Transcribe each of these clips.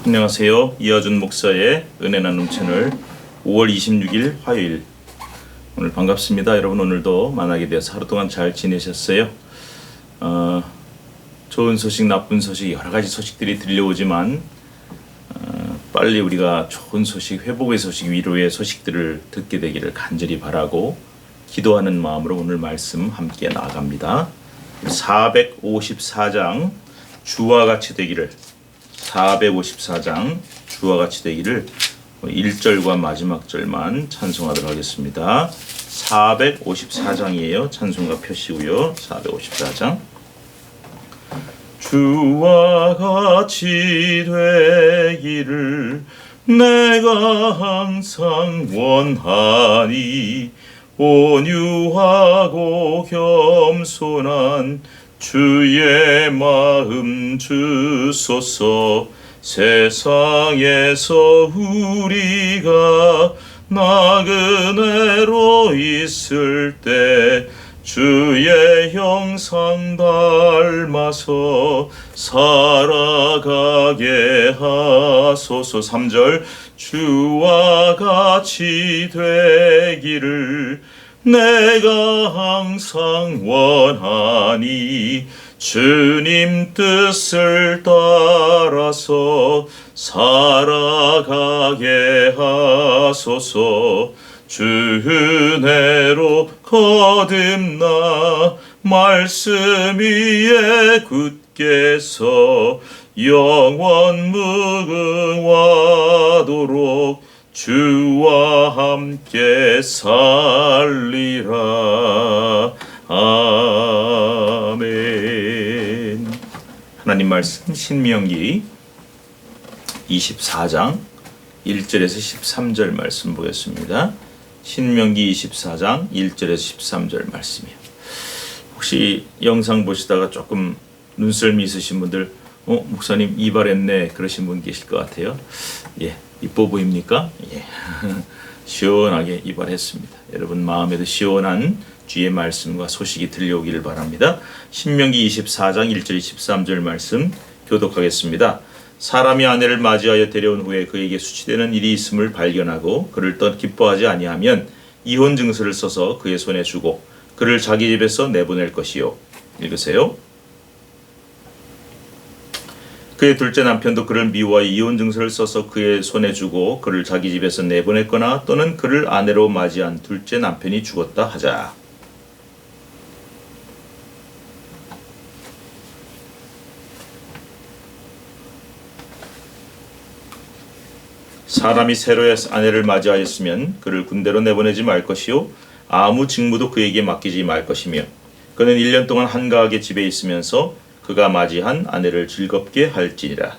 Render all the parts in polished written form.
안녕하세요. 이어준 목사의 은혜 나눔 채널 5월 26일 화요일 오늘 반갑습니다. 여러분 오늘도 만나게 되어서 하루 동안 잘 지내셨어요? 좋은 소식, 나쁜 소식 여러 가지 소식들이 들려오지만 빨리 우리가 좋은 소식, 회복의 소식, 위로의 소식들을 듣게 되기를 간절히 바라고 기도하는 마음으로 오늘 말씀 함께 나아갑니다. 454장 주와 같이 되기를 454장 주와 같이 되기를 1절과 마지막 절만 찬송하도록 하겠습니다. 454장이에요. 찬송가 표시고요. 454장 주와 같이 되기를 내가 항상 원하니 온유하고 겸손한 주의 마음 주소서. 세상에서 우리가 나그네로 있을 때 주의 형상 닮아서 살아가게 하소서. 3절 주와 같이 되기를 내가 항상 원하니 주님 뜻을 따라서 살아가게 하소서. 주 은혜로 거듭나 말씀 위에 굳게 서 영원 무궁하도록 주와 함께 살리라. 아멘. 하나님 말씀 신명기 24장 1절에서 13절 말씀 보겠습니다. 신명기 24장 1절에서 13절 말씀이요. 혹시 영상 보시다가 조금 눈썰미 있으신 분들 목사님 이발했네 그러신 분 계실 것 같아요. 예, 이뻐 보입니까? 예. 시원하게 이발했습니다. 여러분 마음에도 시원한 주의 말씀과 소식이 들려오기를 바랍니다. 신명기 24장 1절 13절 말씀 교독하겠습니다. 사람이 아내를 맞이하여 데려온 후에 그에게 수치되는 일이 있음을 발견하고 그를 떠 기뻐하지 아니하면 이혼 증서를 써서 그의 손에 주고 그를 자기 집에서 내보낼 것이요. 읽으세요. 그의 둘째 남편도 그를 미워하여 이혼 증서를 써서 그의 손에 주고 그를 자기 집에서 내보냈거나 또는 그를 아내로 맞이한 둘째 남편이 죽었다 하자. 사람이 새로 아내를 맞이하였으면 그를 군대로 내보내지 말 것이요 아무 직무도 그에게 맡기지 말 것이며 그는 1년 동안 한가하게 집에 있으면서 그가 맞이한 아내를 즐겁게 할지니라.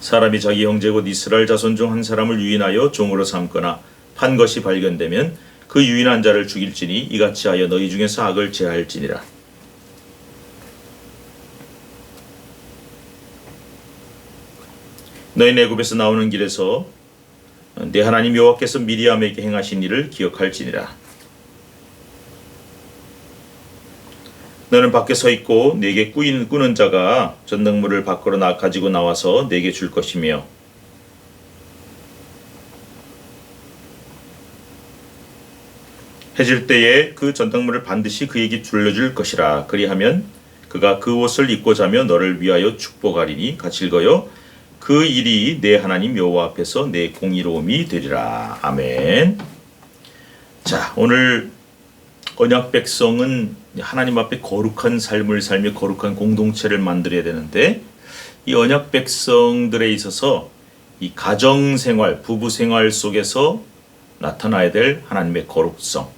사람이 자기 형제 곧 이스라엘 자손 중 한 사람을 유인하여 종으로 삼거나 판 것이 발견되면 그 유인한 자를 죽일지니 이같이 하여 너희 중에서 악을 제할지니라. 너희 애굽에서 나오는 길에서 내 하나님 여호와께서 미리암에게 행하신 일을 기억할지니라. 너는 밖에 서 있고 네게 꾸는 자가 전등물을 밖으로 가지고 나와서 네게 줄 것이며 해질 때에 그 전등물을 반드시 그에게 둘러줄 것이라. 그리하면 그가 그 옷을 입고 자며 너를 위하여 축복하리니 같이 읽어요. 그 일이 내 하나님 여호와 앞에서 내 공의로움이 되리라. 아멘. 자, 오늘 언약 백성은 하나님 앞에 거룩한 삶을 살며 거룩한 공동체를 만들어야 되는데 이 언약 백성들에 있어서 이 가정생활, 부부생활 속에서 나타나야 될 하나님의 거룩성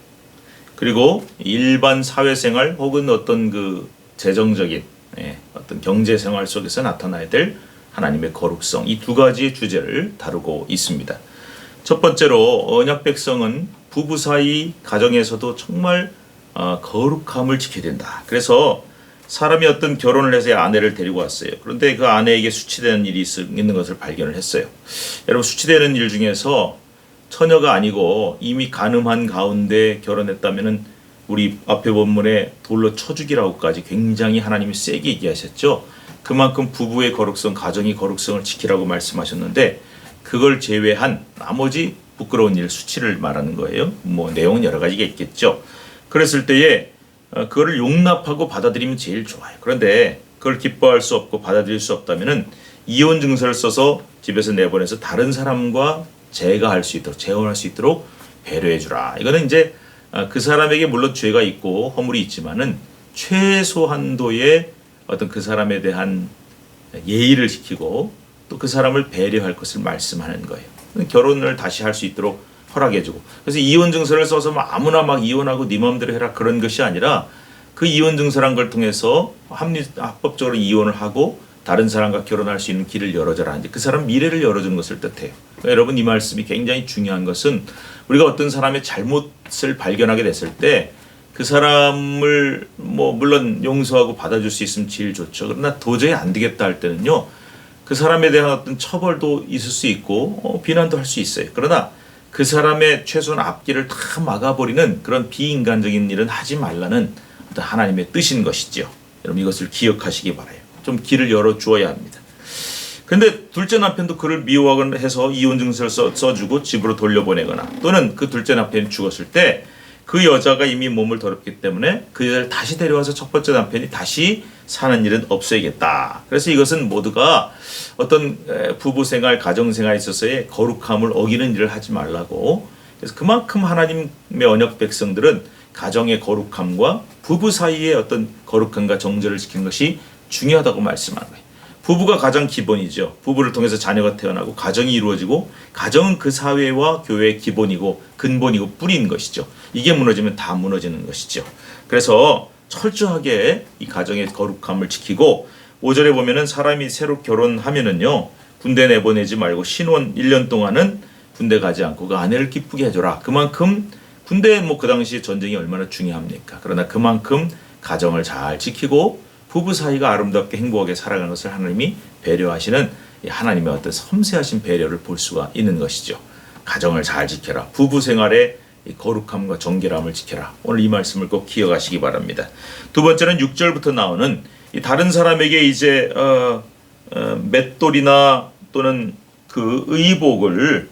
그리고 일반 사회생활 혹은 어떤 그 재정적인 어떤 경제생활 속에서 나타나야 될 하나님의 거룩성 이 두 가지의 주제를 다루고 있습니다. 첫 번째로 언약 백성은 부부 사이 가정에서도 정말 거룩함을 지켜야 된다. 그래서 사람이 어떤 결혼을 해서 아내를 데리고 왔어요. 그런데 그 아내에게 수치되는 일이 있는 것을 발견을 했어요. 여러분 수치되는 일 중에서 처녀가 아니고 이미 간음한 가운데 결혼했다면은 우리 앞에 본문에 돌로 쳐 죽이라고까지 굉장히 하나님이 세게 얘기하셨죠. 그만큼 부부의 거룩성, 가정의 거룩성을 지키라고 말씀하셨는데 그걸 제외한 나머지 부끄러운 일, 수치를 말하는 거예요. 뭐 내용은 여러 가지가 있겠죠. 그랬을 때에 그거를 용납하고 받아들이면 제일 좋아요. 그런데 그걸 기뻐할 수 없고 받아들일 수 없다면은 이혼 증서를 써서 집에서 내보내서 다른 사람과 재가할 수 있도록, 재혼할 수 있도록 배려해 주라. 이거는 이제 그 사람에게 물론 죄가 있고 허물이 있지만은 최소한도의 어떤 그 사람에 대한 예의를 지키고 또 그 사람을 배려할 것을 말씀하는 거예요. 결혼을 다시 할 수 있도록 허락해주고. 그래서 이혼 증서를 써서 막 아무나 막 이혼하고 네 마음대로 해라 그런 것이 아니라 그 이혼 증서란 걸 통해서 합법적으로 이혼을 하고 다른 사람과 결혼할 수 있는 길을 열어줘라. 이제 그 사람 미래를 열어주는 것을 뜻해요. 그러니까 여러분 이 말씀이 굉장히 중요한 것은 우리가 어떤 사람의 잘못을 발견하게 됐을 때 그 사람을 뭐 물론 용서하고 받아줄 수 있으면 제일 좋죠. 그러나 도저히 안 되겠다 할 때는요. 그 사람에 대한 어떤 처벌도 있을 수 있고 비난도 할 수 있어요. 그러나 그 사람의 최소한 앞길을 다 막아버리는 그런 비인간적인 일은 하지 말라는 어떤 하나님의 뜻인 것이죠. 여러분 이것을 기억하시기 바라요. 좀 길을 열어주어야 합니다. 근데 둘째 남편도 그를 미워하거나 해서 이혼 증서를 써주고 집으로 돌려보내거나 또는 그 둘째 남편이 죽었을 때 그 여자가 이미 몸을 더럽기 때문에 그 여자를 다시 데려와서 첫 번째 남편이 다시 사는 일은 없어야겠다. 그래서 이것은 모두가 어떤 부부 생활, 가정 생활에 있어서의 거룩함을 어기는 일을 하지 말라고. 그래서 그만큼 하나님의 언약 백성들은 가정의 거룩함과 부부 사이의 어떤 거룩함과 정절을 지키는 것이 중요하다고 말씀하는 거예요. 부부가 가장 기본이죠. 부부를 통해서 자녀가 태어나고 가정이 이루어지고 가정은 그 사회와 교회의 기본이고 근본이고 뿌리인 것이죠. 이게 무너지면 다 무너지는 것이죠. 그래서 철저하게 이 가정의 거룩함을 지키고 5절에 보면은 사람이 새로 결혼하면은요. 군대 내보내지 말고 신혼 1년 동안은 군대 가지 않고 그 아내를 기쁘게 해줘라. 그만큼 군대 그 당시에 전쟁이 얼마나 중요합니까? 그러나 그만큼 가정을 잘 지키고 부부 사이가 아름답게 행복하게 살아가는 것을 하나님이 배려하시는 하나님의 어떤 섬세하신 배려를 볼 수가 있는 것이죠. 가정을 잘 지켜라. 부부 생활의 거룩함과 정결함을 지켜라. 오늘 이 말씀을 꼭 기억하시기 바랍니다. 두 번째는 6절부터 나오는 다른 사람에게 이제 맷돌이나 또는 그 의복을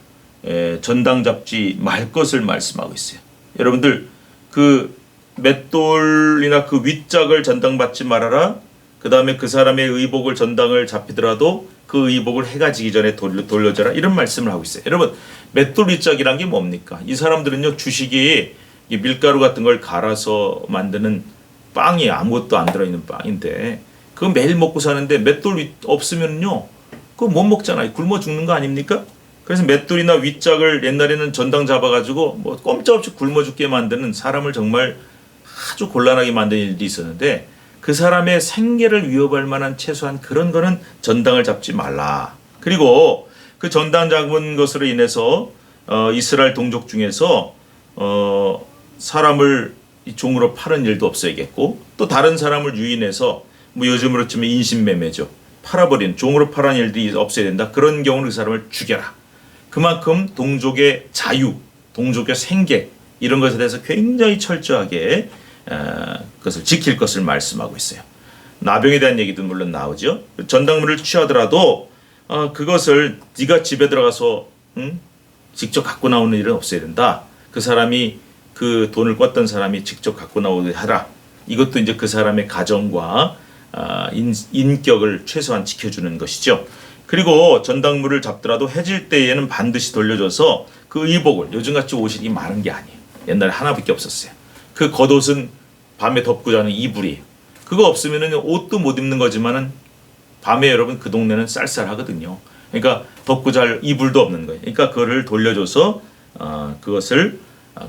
전당 잡지 말 것을 말씀하고 있어요. 여러분들 그 맷돌이나 그 윗짝을 전당받지 말아라. 그 다음에 그 사람의 의복을 전당을 잡히더라도 그 의복을 해가 지기 전에 돌려줘라. 이런 말씀을 하고 있어요. 여러분 맷돌 윗짝이란 게 뭡니까? 이 사람들은요 주식이 밀가루 같은 걸 갈아서 만드는 빵이 아무것도 안 들어있는 빵인데 그거 매일 먹고 사는데 맷돌 없으면요 그거 못 먹잖아요. 굶어 죽는 거 아닙니까? 그래서 맷돌이나 윗짝을 옛날에는 전당 잡아가지고 뭐 꼼짝없이 굶어 죽게 만드는 사람을 정말 아주 곤란하게 만든 일도 있었는데 그 사람의 생계를 위협할 만한 최소한 그런 거는 전당을 잡지 말라. 그리고 그 전당 잡은 것으로 인해서 이스라엘 동족 중에서 사람을 종으로 파는 일도 없어야겠고 또 다른 사람을 유인해서 뭐 요즘으로 치면 인신매매죠. 팔아버린 종으로 팔아는 일들이 없어야 된다. 그런 경우는 그 사람을 죽여라. 그만큼 동족의 자유, 동족의 생계 이런 것에 대해서 굉장히 철저하게 그것을 지킬 것을 말씀하고 있어요. 나병에 대한 얘기도 물론 나오죠. 전당물을 취하더라도 그것을 네가 집에 들어가서 직접 갖고 나오는 일은 없어야 된다. 그 사람이 그 돈을 꿨던 사람이 직접 갖고 나오게 하라. 이것도 이제 그 사람의 가정과 인격을 최소한 지켜주는 것이죠. 그리고 전당물을 잡더라도 해질 때에는 반드시 돌려줘서 그 의복을 요즘같이 옷이 많은 게 아니에요. 옛날에 하나밖에 없었어요. 그 겉옷은 밤에 덮고 자는 이불이에요. 그거 없으면 옷도 못 입는 거지만은 밤에 여러분 그 동네는 쌀쌀하거든요. 그러니까 덮고 잘 이불도 없는 거예요. 그러니까 그거를 돌려줘서 그것을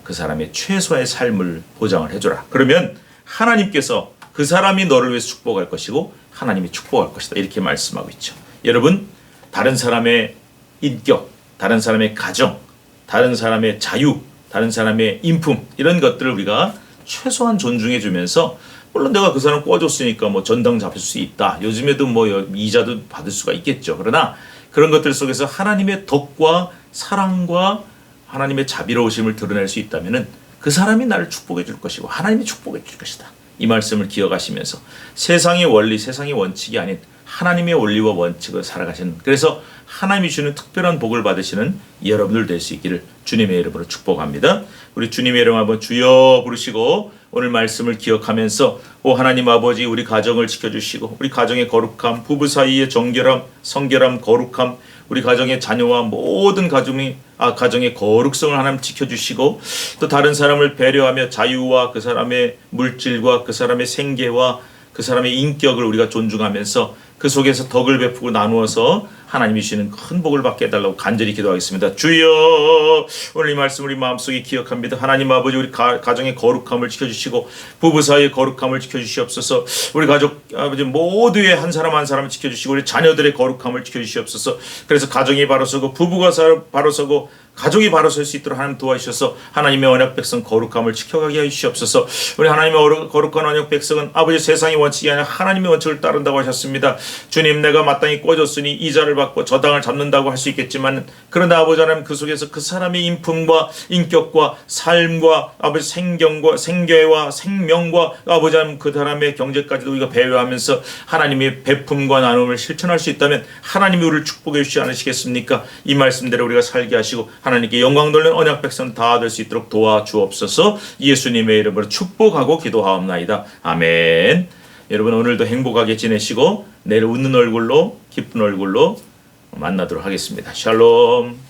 그 사람의 최소의 삶을 보장을 해줘라. 그러면 하나님께서 그 사람이 너를 위해서 축복할 것이고 하나님이 축복할 것이다. 이렇게 말씀하고 있죠. 여러분 다른 사람의 인격, 다른 사람의 가정, 다른 사람의 자유, 다른 사람의 인품 이런 것들을 우리가 최소한 존중해 주면서 물론 내가 그 사람 꿔줬으니까 뭐 전당 잡힐 수 있다. 요즘에도 뭐 이자도 받을 수가 있겠죠. 그러나 그런 것들 속에서 하나님의 덕과 사랑과 하나님의 자비로우심을 드러낼 수 있다면은 그 사람이 나를 축복해 줄 것이고 하나님이 축복해 줄 것이다. 이 말씀을 기억하시면서 세상의 원리, 세상의 원칙이 아닌 하나님의 원리와 원칙을 살아가시는, 그래서 하나님이 주는 특별한 복을 받으시는 여러분들 될 수 있기를 주님의 이름으로 축복합니다. 우리 주님의 이름 한번 주여 부르시고 오늘 말씀을 기억하면서 오 하나님 아버지, 우리 가정을 지켜주시고 우리 가정의 거룩함, 부부 사이의 정결함, 성결함, 거룩함, 우리 가정의 자녀와 모든 가정의 거룩성을 하나님 지켜주시고 또 다른 사람을 배려하며 자유와 그 사람의 물질과 그 사람의 생계와 그 사람의 인격을 우리가 존중하면서 그 속에서 덕을 베푸고 나누어서 하나님이 주시는 큰 복을 받게 해달라고 간절히 기도하겠습니다. 주여, 오늘 이 말씀 우리 마음속에 기억합니다. 하나님 아버지, 우리 가정의 거룩함을 지켜주시고 부부 사이의 거룩함을 지켜주시옵소서. 우리 가족 아버지 모두의 한 사람 한 사람을 지켜주시고 우리 자녀들의 거룩함을 지켜주시옵소서. 그래서 가정이 바로 서고 부부가 바로 서고 가족이 바로 설 수 있도록 하나님 도와주셔서 하나님의 언약 백성 거룩함을 지켜가게 해주시옵소서. 우리 하나님의 거룩한 언약 백성은 아버지 세상의 원칙이 아니라 하나님의 원칙을 따른다고 하셨습니다. 주님, 내가 마땅히 꿔줬으니 이자를 받고 저당을 잡는다고 할 수 있겠지만, 그러나 아버지 하나님 그 속에서 그 사람의 인품과 인격과 삶과 아버지 생경과 생계와 생명과 아버지 하나님 그 사람의 경제까지도 우리가 배려하면서 하나님의 베품과 나눔을 실천할 수 있다면 하나님이 우리를 축복해 주시지 않으시겠습니까? 이 말씀대로 우리가 살게 하시고 하나님께 영광 돌리는 언약 백성 다 될 수 있도록 도와주옵소서. 예수님의 이름으로 축복하고 기도하옵나이다. 아멘. 여러분 오늘도 행복하게 지내시고 내일 웃는 얼굴로 기쁜 얼굴로 만나도록 하겠습니다. 샬롬.